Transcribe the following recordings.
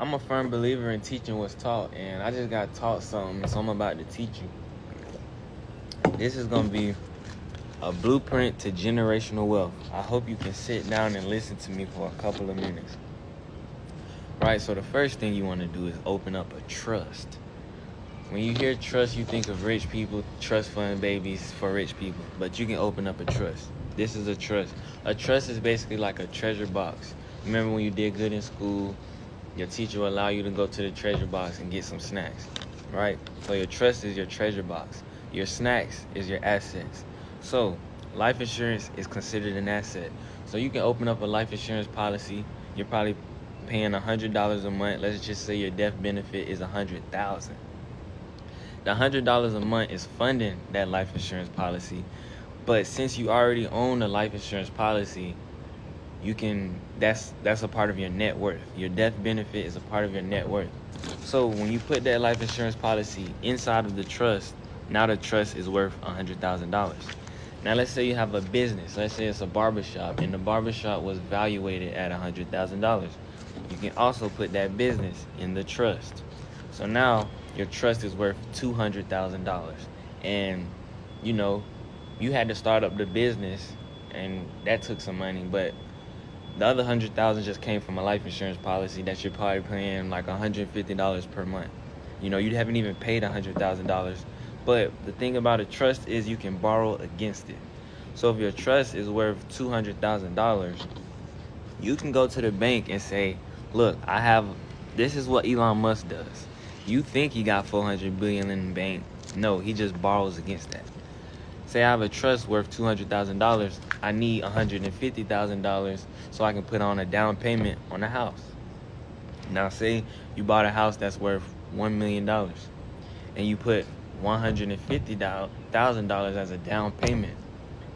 I'm a firm believer in teaching what's taught, and I just got taught something, so I'm about to teach you. This is going to be a blueprint to generational wealth. I hope you can sit down and listen to me for a couple of minutes. Right, so the first thing you want to do is open up a trust. When you hear trust, you think of rich people, trust fund babies for rich people, but you can open up a trust. This is a trust. A trust is basically like a treasure box. Remember when you did good in school, your teacher will allow you to go to the treasure box and get some snacks, right? So your trust is your treasure box. Your snacks is your assets. So life insurance is considered an asset. So you can open up a life insurance policy. You're probably paying $100 a month. Let's just say your death benefit is $100,000. The $100 a month is funding that life insurance policy. But since you already own a life insurance policy, you can that's a part of your net worth. Your death benefit is a part of your net worth. So when you put that life insurance policy inside of the trust, now the trust is worth $100,000. Now let's say you have a business. Let's say it's a barbershop, and the barbershop was valuated at $100,000. You can also put that business in the trust. So now your trust is worth $200,000. And you had to start up the business, and that took some money, but the other $100,000 just came from a life insurance policy that you're probably paying like $150 per month. You haven't even paid $100,000. But the thing about a trust is you can borrow against it. So if your trust is worth $200,000, you can go to the bank and say, look, this is what Elon Musk does. You think he got $400 billion in the bank. No, he just borrows against that. Say I have a trust worth $200,000. I need $150,000 so I can put on a down payment on a house. Now say you bought a house that's worth $1 million and you put $150,000 as a down payment.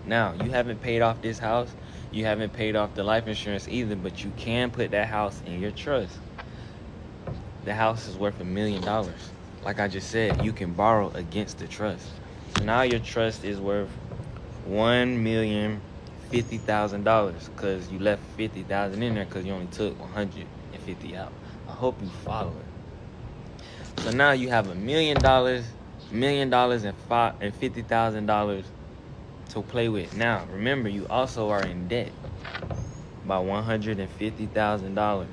Now you haven't paid off this house. You haven't paid off the life insurance either, but you can put that house in your trust. The house is worth $1 million. Like I just said, you can borrow against the trust. So now your trust is worth $1,050,000 because you left $50,000 in there because you only took $150 out. I hope you follow it. So now you have $1 million and $50,000 to play with. Now remember, you also are in debt by $150,000.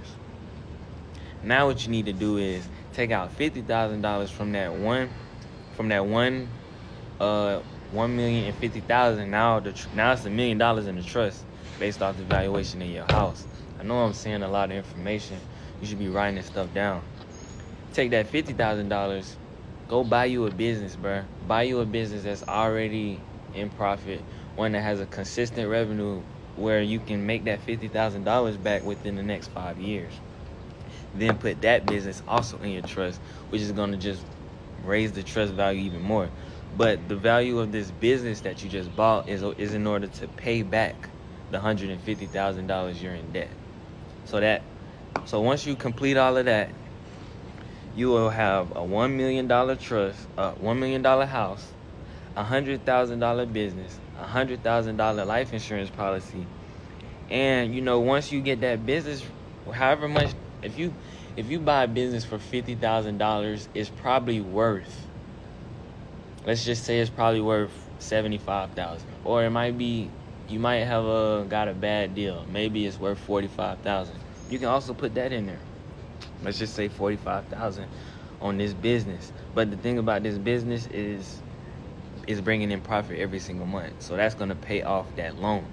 Now what you need to do is take out $50,000 from that $1,050,000. Now it's $1 million in the trust based off the valuation of your house. I know I'm saying a lot of information. You should be writing this stuff down. Take that $50,000, go buy you a business, bruh. Buy you a business that's already in profit, one that has a consistent revenue where you can make that $50,000 back within the next 5 years. Then put that business also in your trust, which is going to just raise the trust value even more. But the value of this business that you just bought is in order to pay back the $150,000 you're in debt. So once you complete all of that, you will have a $1 million trust, a $1 million house, a $100,000 business, a $100,000 life insurance policy. And once you get that business, however much, if you buy a business for $50,000, it's probably worth, let's just say it's probably worth $75,000. Or it might be, you might have got a bad deal. Maybe it's worth $45,000. You can also put that in there. Let's just say $45,000 on this business. But the thing about this business is bringing in profit every single month. So that's going to pay off that loan.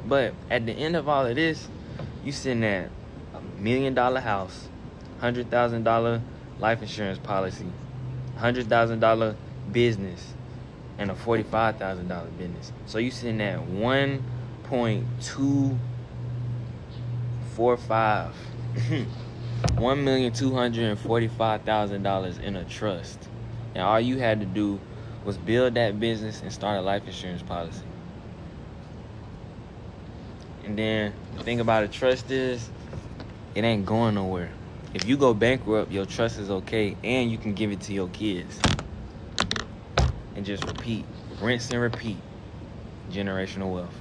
But at the end of all of this, you sitting at $1 million house, $100,000 life insurance policy, $100,000 business, and a $45,000 business. So you sitting at $1.245 $1,245,000 in a trust. And all you had to do was build that business and start a life insurance policy. And then the thing about a trust is it ain't going nowhere. If you go bankrupt, your trust is okay, and you can give it to your kids. And just repeat, rinse and repeat. Generational wealth.